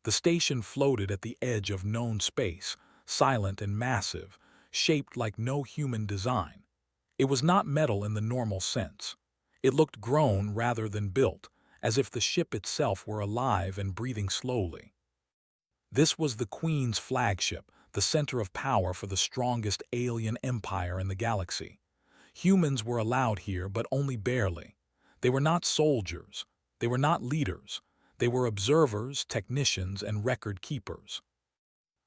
The station floated at the edge of known space, silent and massive, shaped like no human design. It was not metal in the normal sense. It looked grown rather than built, as if the ship itself were alive and breathing slowly. This was the Queen's flagship, the center of power for the strongest alien empire in the galaxy. Humans were allowed here, but only barely. They were not soldiers. They were not leaders. They were observers, technicians, and record keepers.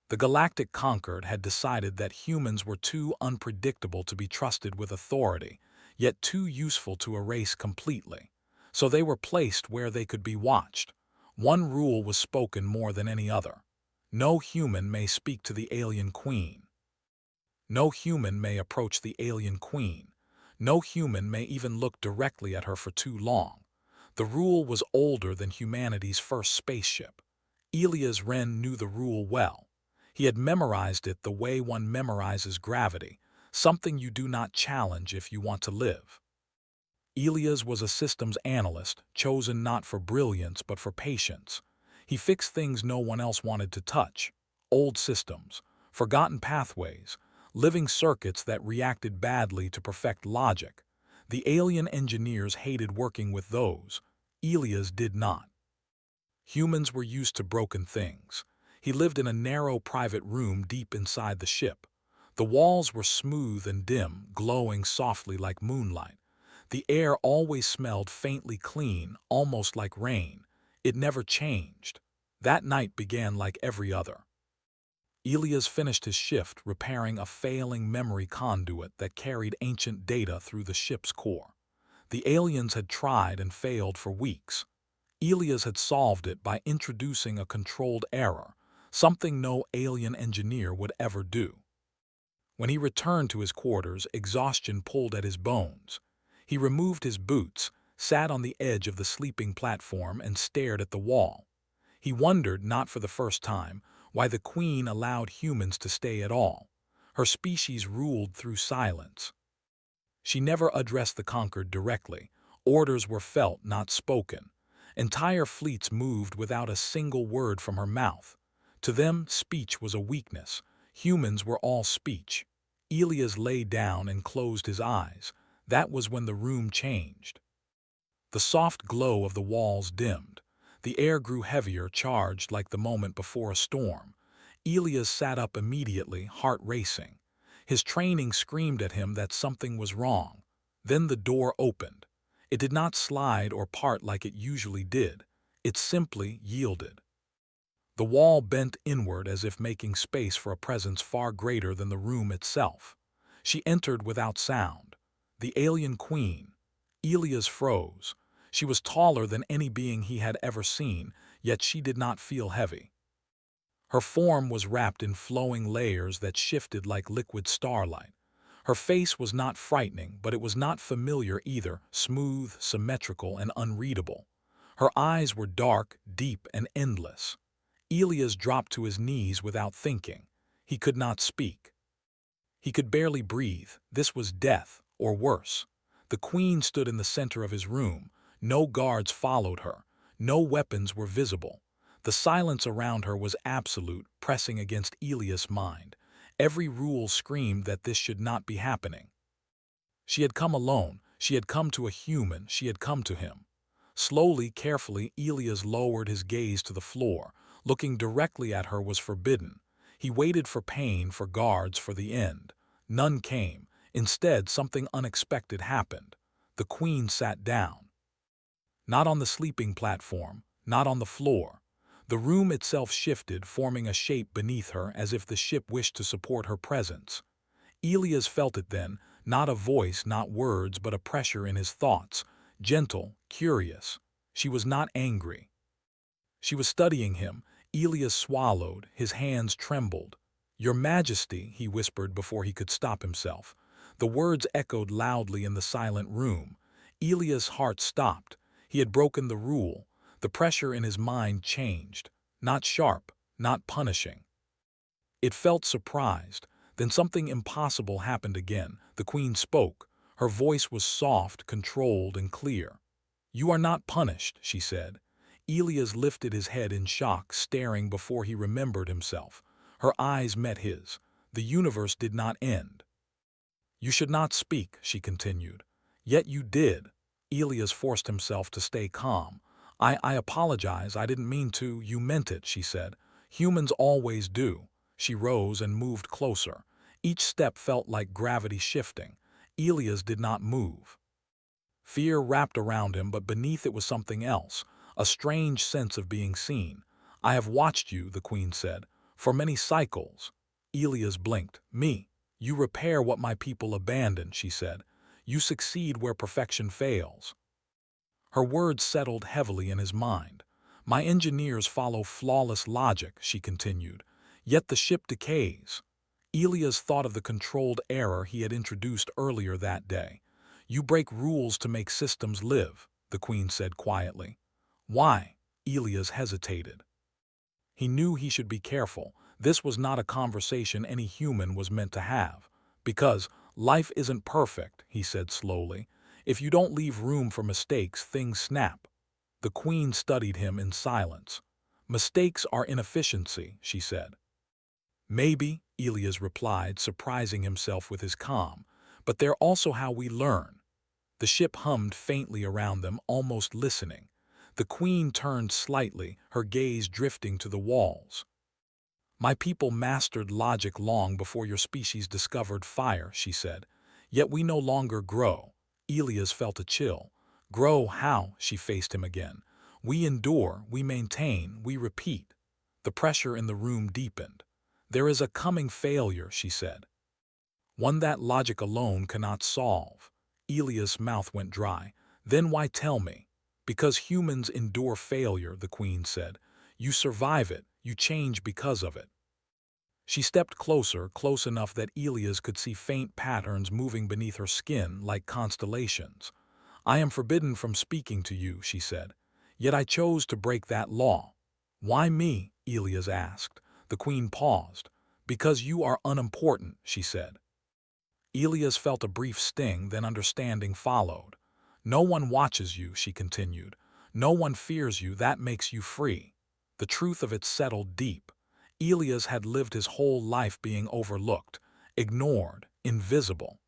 The Galactic Concord had decided that humans were too unpredictable to be trusted with authority, yet too useful to erase completely. So they were placed where they could be watched. One rule was spoken more than any other. No human may speak to the alien queen. No human may approach the alien queen. No human may even look directly at her for too long. The rule was older than humanity's first spaceship. Elias Wren knew the rule well. He had memorized it the way one memorizes gravity, something you do not challenge if you want to live. Elias was a systems analyst, chosen not for brilliance but for patience. He fixed things no one else wanted to touch: old systems, forgotten pathways, living circuits that reacted badly to perfect logic. The alien engineers hated working with those. Elias did not. Humans were used to broken things. He lived in a narrow private room deep inside the ship. The walls were smooth and dim, glowing softly like moonlight. The air always smelled faintly clean, almost like rain. It never changed. That night began like every other. Elias finished his shift repairing a failing memory conduit that carried ancient data through the ship's core. The aliens had tried and failed for weeks. Elias had solved it by introducing a controlled error, something no alien engineer would ever do. When he returned to his quarters, exhaustion pulled at his bones. He removed his boots, sat on the edge of the sleeping platform, and stared at the wall. He wondered, not for the first time, why the Queen allowed humans to stay at all. Her species ruled through silence. She never addressed the conquered directly. Orders were felt, not spoken. Entire fleets moved without a single word from her mouth. To them, speech was a weakness. Humans were all speech. Elias lay down and closed his eyes. That was when the room changed. The soft glow of the walls dimmed. The air grew heavier, charged like the moment before a storm. Elias sat up immediately, heart racing. His training screamed at him that something was wrong. Then the door opened. It did not slide or part like it usually did. It simply yielded. The wall bent inward as if making space for a presence far greater than the room itself. She entered without sound. The alien queen. Elias froze. She was taller than any being he had ever seen, yet she did not feel heavy. Her form was wrapped in flowing layers that shifted like liquid starlight. Her face was not frightening, but it was not familiar either, smooth, symmetrical, and unreadable. Her eyes were dark, deep, and endless. Elias dropped to his knees without thinking. He could not speak. He could barely breathe. This was death, or worse. The Queen stood in the center of his room. No guards followed her. No weapons were visible. The silence around her was absolute, pressing against Elias' mind. Every rule screamed that this should not be happening. She had come alone. She had come to a human. She had come to him. Slowly, carefully, Elias lowered his gaze to the floor. Looking directly at her was forbidden. He waited for pain, for guards, for the end. None came. Instead, something unexpected happened. The Queen sat down. Not on the sleeping platform, not on the floor. The room itself shifted, forming a shape beneath her as if the ship wished to support her presence. Elias felt it then, not a voice, not words, but a pressure in his thoughts, gentle, curious. She was not angry. She was studying him. Elias swallowed, his hands trembled. "Your Majesty," he whispered before he could stop himself. The words echoed loudly in the silent room. Elias' heart stopped. He had broken the rule. The pressure in his mind changed. Not sharp, not punishing. It felt surprised. Then something impossible happened again. The Queen spoke. Her voice was soft, controlled, and clear. "You are not punished," she said. Elias lifted his head in shock, staring before he remembered himself. Her eyes met his. The universe did not end. "You should not speak," she continued. "Yet you did." Elias forced himself to stay calm. I apologize. I didn't mean to." "You meant it," she said. "Humans always do." She rose and moved closer. Each step felt like gravity shifting. Elias did not move. Fear wrapped around him, but beneath it was something else, a strange sense of being seen. "I have watched you," the queen said, "for many cycles." Elias blinked. "Me? You repair what my people abandon," she said. "You succeed where perfection fails." Her words settled heavily in his mind. "My engineers follow flawless logic," she continued. "Yet the ship decays." Elias thought of the controlled error he had introduced earlier that day. "You break rules to make systems live," the queen said quietly. "Why?" Elias hesitated. He knew he should be careful. This was not a conversation any human was meant to have. "Because life isn't perfect," he said slowly. "If you don't leave room for mistakes, things snap." The queen studied him in silence. "Mistakes are inefficiency," she said. "Maybe," Elias replied, surprising himself with his calm, "but they're also how we learn." The ship hummed faintly around them, almost listening. The queen turned slightly, her gaze drifting to the walls. "My people mastered logic long before your species discovered fire," she said. "Yet we no longer grow." Elias felt a chill. "Grow how?" She faced him again. "We endure, we maintain, we repeat." The pressure in the room deepened. "There is a coming failure," she said. "One that logic alone cannot solve." Elias' mouth went dry. "Then why tell me?" "Because humans endure failure," the queen said. "You survive it, you change because of it." She stepped closer, close enough that Elias could see faint patterns moving beneath her skin like constellations. "I am forbidden from speaking to you," she said. "Yet I chose to break that law." "Why me?" Elias asked. The queen paused. "Because you are unimportant," she said. Elias felt a brief sting, then understanding followed. "No one watches you," she continued. "No one fears you, that makes you free." The truth of it settled deep. Elias had lived his whole life being overlooked, ignored, invisible.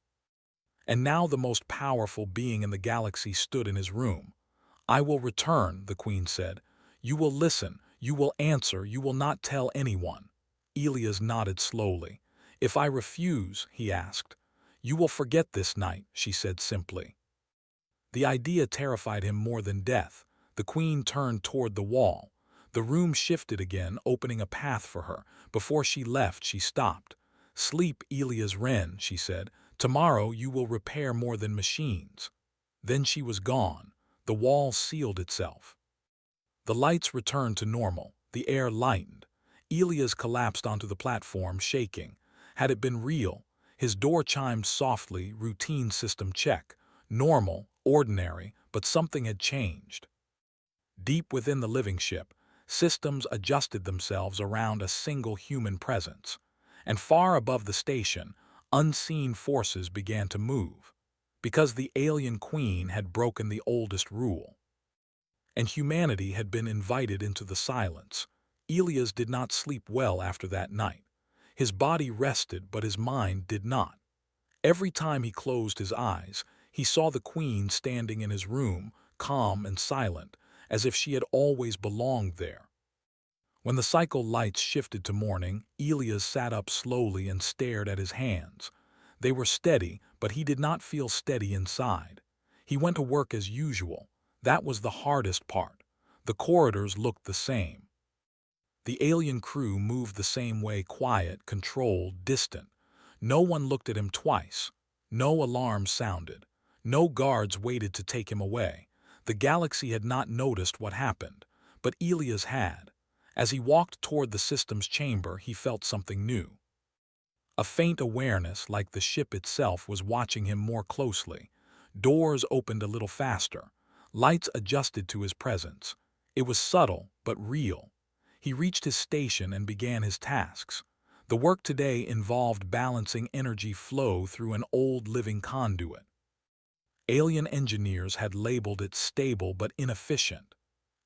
And now the most powerful being in the galaxy stood in his room. "I will return," the queen said. "You will listen, you will answer, you will not tell anyone." Elias nodded slowly. "If I refuse?" he asked. "You will forget this night," she said simply. The idea terrified him more than death. The queen turned toward the wall. The room shifted again, opening a path for her. Before she left, she stopped. "Sleep, Elias Wren," she said. "Tomorrow you will repair more than machines." Then she was gone. The wall sealed itself. The lights returned to normal. The air lightened. Elias collapsed onto the platform, shaking. Had it been real? His door chimed softly, routine system check. Normal, ordinary, but something had changed. Deep within the living ship, systems adjusted themselves around a single human presence. And far above the station, unseen forces began to move. Because the alien queen had broken the oldest rule. And humanity had been invited into the silence. Elias did not sleep well after that night. His body rested, but his mind did not. Every time he closed his eyes, he saw the queen standing in his room, calm and silent, as if she had always belonged there. When the cycle lights shifted to morning, Elias sat up slowly and stared at his hands. They were steady, but he did not feel steady inside. He went to work as usual. That was the hardest part. The corridors looked the same. The alien crew moved the same way, quiet, controlled, distant. No one looked at him twice. No alarms sounded. No guards waited to take him away. The galaxy had not noticed what happened, but Elias had. As he walked toward the system's chamber, he felt something new. A faint awareness, like the ship itself, was watching him more closely. Doors opened a little faster. Lights adjusted to his presence. It was subtle, but real. He reached his station and began his tasks. The work today involved balancing energy flow through an old living conduit. Alien engineers had labeled it stable but inefficient.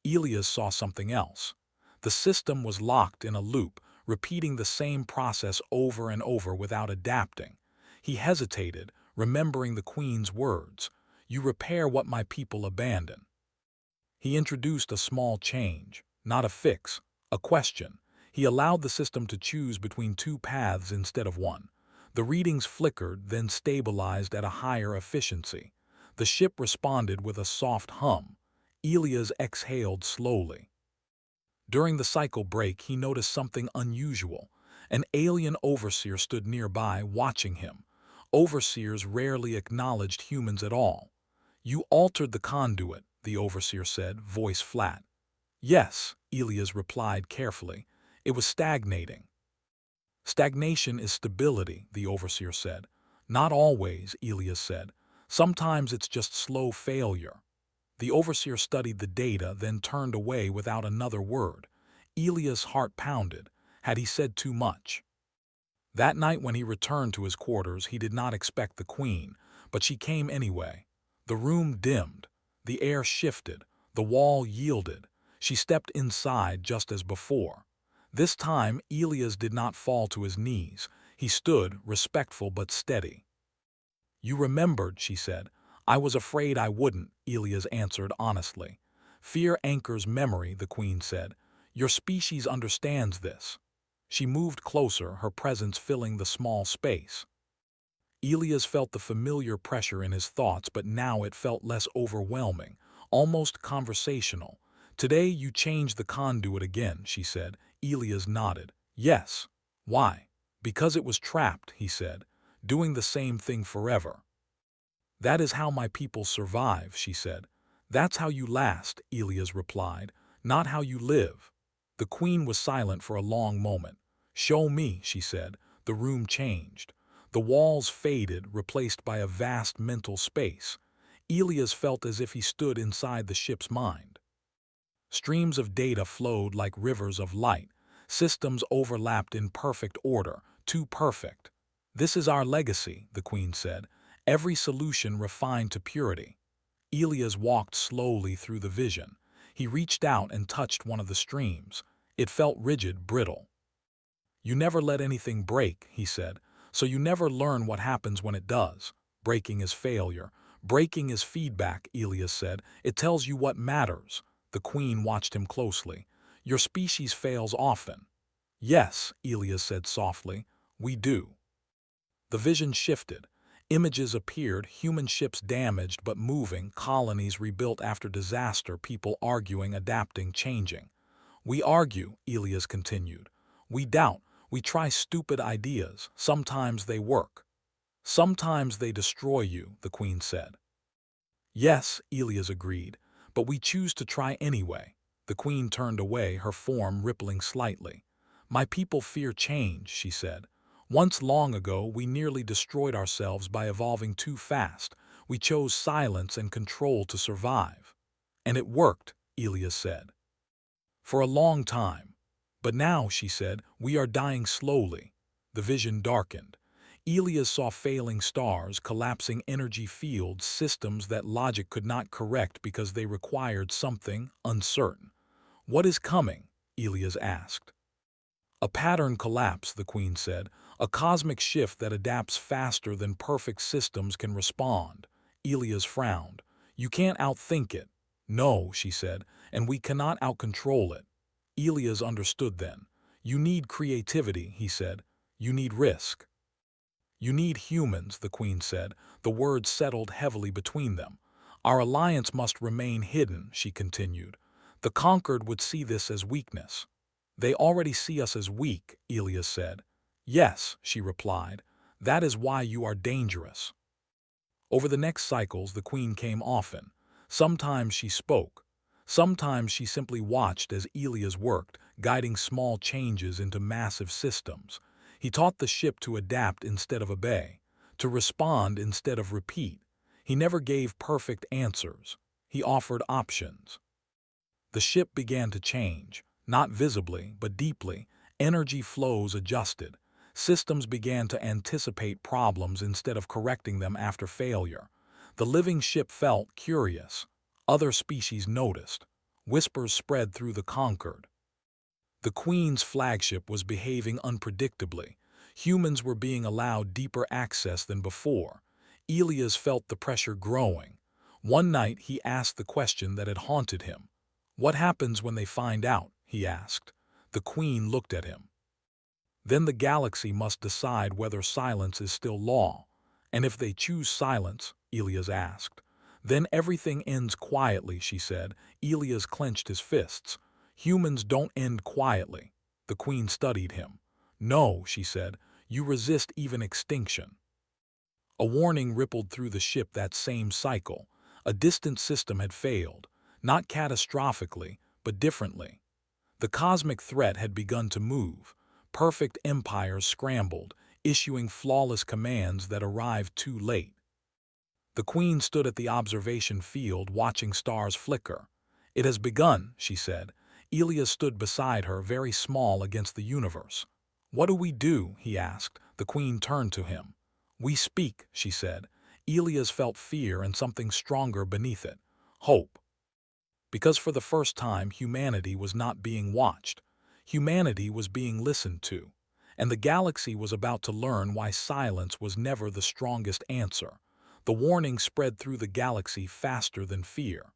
Elias saw something else. The system was locked in a loop, repeating the same process over and over without adapting. He hesitated, remembering the Queen's words, "You repair what my people abandon." He introduced a small change, not a fix, a question. He allowed the system to choose between two paths instead of one. The readings flickered, then stabilized at a higher efficiency. The ship responded with a soft hum. Elias exhaled slowly. During the cycle break, he noticed something unusual. An alien overseer stood nearby, watching him. Overseers rarely acknowledged humans at all. "You altered the conduit," the overseer said, voice flat. "Yes," Elias replied carefully. "It was stagnating." "Stagnation is stability," the overseer said. "Not always," Elias said. "Sometimes it's just slow failure." The overseer studied the data, then turned away without another word. Elias' heart pounded. Had he said too much? That night when he returned to his quarters, he did not expect the Queen, but she came anyway. The room dimmed. The air shifted. The wall yielded. She stepped inside just as before. This time, Elias did not fall to his knees. He stood, respectful but steady. "You remembered," she said. "I was afraid I wouldn't," Elias answered honestly. "Fear anchors memory," the Queen said. "Your species understands this." She moved closer, her presence filling the small space. Elias felt the familiar pressure in his thoughts, but now it felt less overwhelming, almost conversational. "Today you changed the conduit again," she said. Elias nodded. "Yes." "Why?" "Because it was trapped," he said, "doing the same thing forever." "That is how my people survive," she said. "That's how you last," Elias replied, "not how you live." The Queen was silent for a long moment. "Show me," she said. The room changed. The walls faded, replaced by a vast mental space. Elias felt as if he stood inside the ship's mind. Streams of data flowed like rivers of light. Systems overlapped in perfect order, too perfect. "This is our legacy," the Queen said. "Every solution refined to purity." Elias walked slowly through the vision. He reached out and touched one of the streams. It felt rigid, brittle. "You never let anything break," he said, "so you never learn what happens when it does. Breaking is failure. Breaking is feedback," Elias said. "It tells you what matters." The Queen watched him closely. "Your species fails often." "Yes," Elias said softly, "we do." The vision shifted. Images appeared, human ships damaged but moving, colonies rebuilt after disaster, people arguing, adapting, changing. "We argue," Elias continued. "We doubt. We try stupid ideas. Sometimes they work. Sometimes they destroy you," the Queen said. "Yes," Elias agreed, "but we choose to try anyway." The Queen turned away, her form rippling slightly. "My people fear change," she said. "Once long ago, we nearly destroyed ourselves by evolving too fast. We chose silence and control to survive." "And it worked," Elias said. "For a long time. But now," she said, "we are dying slowly." The vision darkened. Elias saw failing stars, collapsing energy fields, systems that logic could not correct because they required something uncertain. "What is coming?" Elias asked. "A pattern collapse," the Queen said, "a cosmic shift that adapts faster than perfect systems can respond." Elias frowned. "You can't outthink it." "No," she said, "and we cannot outcontrol it." Elias understood then. "You need creativity," he said. "You need risk." "You need humans," the Queen said. The words settled heavily between them. "Our alliance must remain hidden," she continued. "The conquered would see this as weakness." "They already see us as weak," Elias said. "Yes," she replied. "That is why you are dangerous." Over the next cycles, the Queen came often. Sometimes she spoke. Sometimes she simply watched as Elias worked, guiding small changes into massive systems. He taught the ship to adapt instead of obey, to respond instead of repeat. He never gave perfect answers. He offered options. The ship began to change, not visibly, but deeply. Energy flows adjusted. Systems began to anticipate problems instead of correcting them after failure. The living ship felt curious. Other species noticed. Whispers spread through the Concord. The Queen's flagship was behaving unpredictably. Humans were being allowed deeper access than before. Elias felt the pressure growing. One night he asked the question that had haunted him. "What happens when they find out?" he asked. The Queen looked at him. "Then the galaxy must decide whether silence is still law. And if they choose silence," Elias asked, "then everything ends quietly," she said. Elias clenched his fists. "Humans don't end quietly." The Queen studied him. "No," she said, "you resist even extinction." A warning rippled through the ship that same cycle. A distant system had failed, not catastrophically, but differently. The cosmic threat had begun to move. Perfect empires scrambled, issuing flawless commands that arrived too late. The Queen stood at the observation field watching stars flicker. "It has begun," she said. Elias stood beside her, very small against the universe. "What do we do?" he asked. The Queen turned to him. "We speak," she said. Elias felt fear and something stronger beneath it. Hope. Because for the first time humanity was not being watched. Humanity was being listened to. And the galaxy was about to learn why silence was never the strongest answer. The warning spread through the galaxy faster than fear.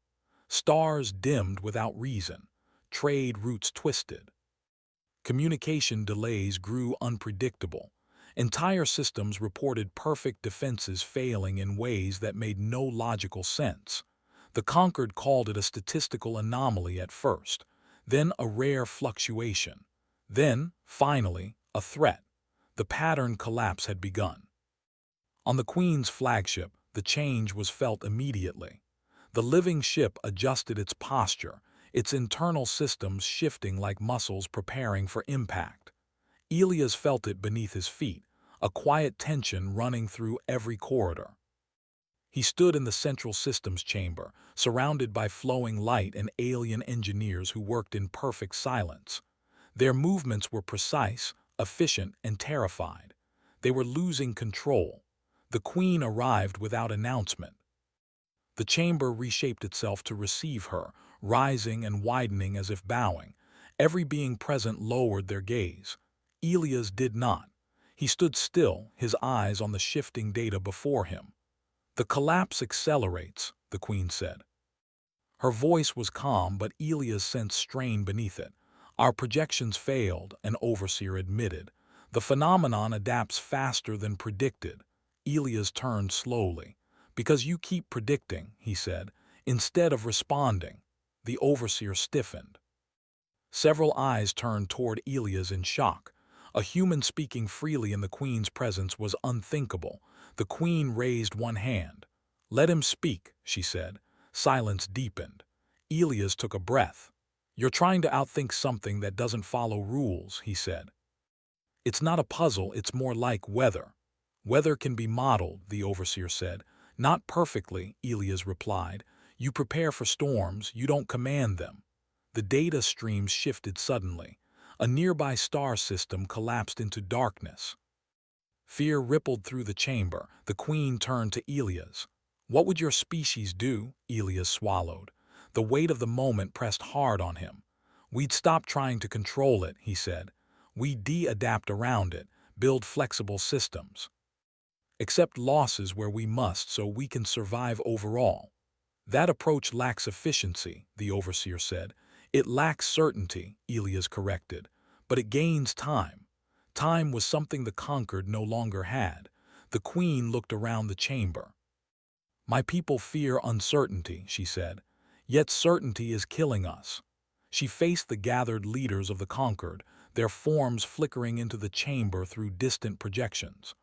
Stars dimmed without reason. Trade routes twisted. Communication delays grew unpredictable. Entire systems reported perfect defenses failing in ways that made no logical sense. The Concord called it a statistical anomaly at first, then a rare fluctuation, then, finally, a threat. The pattern collapse had begun. On the Queen's flagship, the change was felt immediately. The living ship adjusted its posture, its internal systems shifting like muscles preparing for impact. Elias felt it beneath his feet, a quiet tension running through every corridor. He stood in the central systems chamber, surrounded by flowing light and alien engineers who worked in perfect silence. Their movements were precise, efficient, and terrified. They were losing control. The Queen arrived without announcement. The chamber reshaped itself to receive her, rising and widening as if bowing. Every being present lowered their gaze. Elias did not. He stood still, his eyes on the shifting data before him. "The collapse accelerates," the Queen said. Her voice was calm, but Elias sensed strain beneath it. "Our projections failed," an overseer admitted. "The phenomenon adapts faster than predicted." Elias turned slowly. "Because you keep predicting," he said, "instead of responding." The overseer stiffened. Several eyes turned toward Elias in shock. A human speaking freely in the Queen's presence was unthinkable. The Queen raised one hand. "Let him speak," she said. Silence deepened. Elias took a breath. "You're trying to outthink something that doesn't follow rules," he said. "It's not a puzzle, it's more like weather." "Weather can be modeled," the overseer said. "Not perfectly," Elias replied. "You prepare for storms, you don't command them." The data streams shifted suddenly. A nearby star system collapsed into darkness. Fear rippled through the chamber. The Queen turned to Elias. "What would your species do?" Elias swallowed. The weight of the moment pressed hard on him. "We'd stop trying to control it," he said. "We de-adapt around it, build flexible systems. Accept losses where we must so we can survive overall." "That approach lacks efficiency," the overseer said. "It lacks certainty," Elias corrected. "But it gains time." Time was something the Conquered no longer had. The Queen looked around the chamber. "My people fear uncertainty," she said. "Yet certainty is killing us." She faced the gathered leaders of the Conquered, their forms flickering into the chamber through distant projections.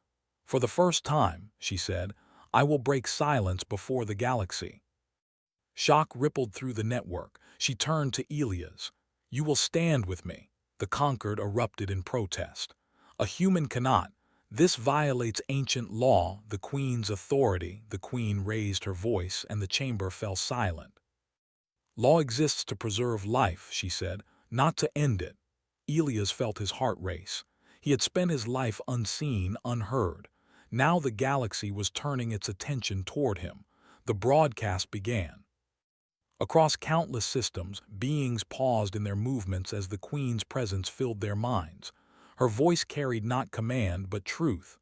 "For the first time," she said, "I will break silence before the galaxy." Shock rippled through the network. She turned to Elias. "You will stand with me." The Conquered erupted in protest. "A human cannot. This violates ancient law, the Queen's authority." The Queen raised her voice, and the chamber fell silent. "Law exists to preserve life," she said, "not to end it." Elias felt his heart race. He had spent his life unseen, unheard. Now the galaxy was turning its attention toward him. The broadcast began. Across countless systems, beings paused in their movements as the Queen's presence filled their minds. Her voice carried not command but truth.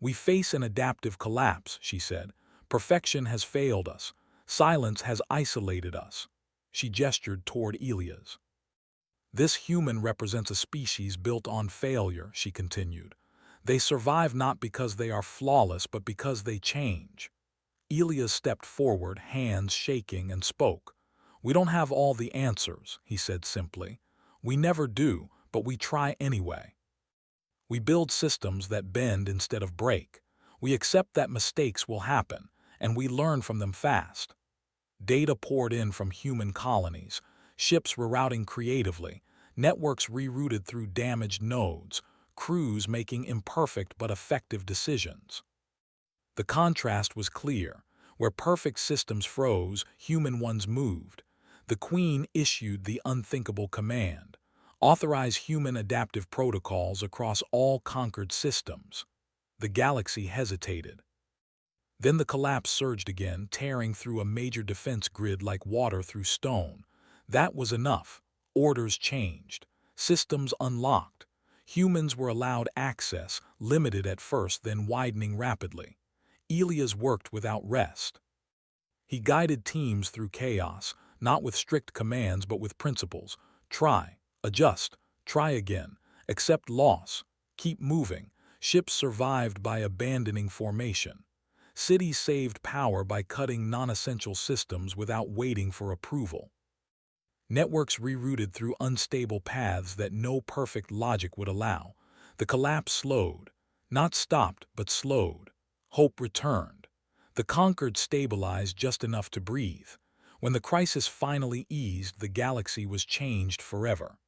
"We face an adaptive collapse," she said. "Perfection has failed us. Silence has isolated us." She gestured toward Elias. "This human represents a species built on failure," she continued. "They survive not because they are flawless, but because they change." Elias stepped forward, hands shaking, and spoke. "We don't have all the answers," he said simply. "We never do, but we try anyway. We build systems that bend instead of break. We accept that mistakes will happen, and we learn from them fast." Data poured in from human colonies, ships rerouting creatively, networks rerouted through damaged nodes, crews making imperfect but effective decisions. The contrast was clear. Where perfect systems froze, human ones moved. The Queen issued the unthinkable command: authorize human adaptive protocols across all conquered systems. The galaxy hesitated. Then the collapse surged again, tearing through a major defense grid like water through stone. That was enough. Orders changed. Systems unlocked. Humans were allowed access, limited at first, then widening rapidly. Elias worked without rest. He guided teams through chaos, not with strict commands but with principles. Try, adjust, try again, accept loss, keep moving. Ships survived by abandoning formation. Cities saved power by cutting non-essential systems without waiting for approval. Networks rerouted through unstable paths that no perfect logic would allow. The collapse slowed, not stopped, but slowed. Hope returned. The conquered stabilized just enough to breathe. When the crisis finally eased, the galaxy was changed forever.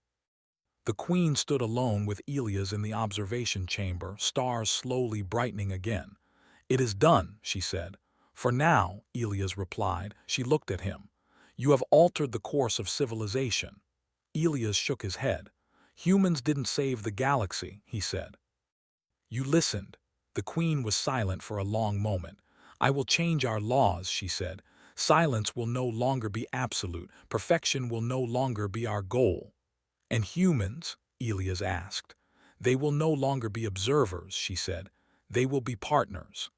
The Queen stood alone with Elias in the observation chamber, stars slowly brightening again. "It is done," she said. "For now," Elias replied. She looked at him. "You have altered the course of civilization." Elias shook his head. "Humans didn't save the galaxy," he said. "You listened." The Queen was silent for a long moment. "I will change our laws," she said. "Silence will no longer be absolute. Perfection will no longer be our goal." "And humans?" Elias asked. "They will no longer be observers," she said. "They will be partners."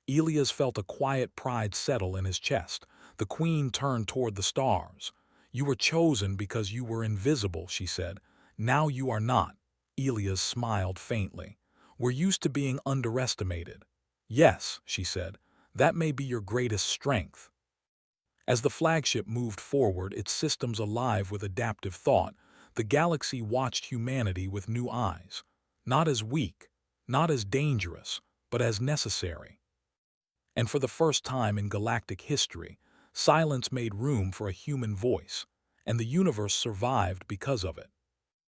Elias felt a quiet pride settle in his chest. The Queen turned toward the stars. "You were chosen because you were invisible," she said. "Now you are not." Elias smiled faintly. "We're used to being underestimated." "Yes," she said. "That may be your greatest strength." As the flagship moved forward, its systems alive with adaptive thought, the galaxy watched humanity with new eyes. Not as weak, not as dangerous, but as necessary. And for the first time in galactic history, silence made room for a human voice, and the universe survived because of it.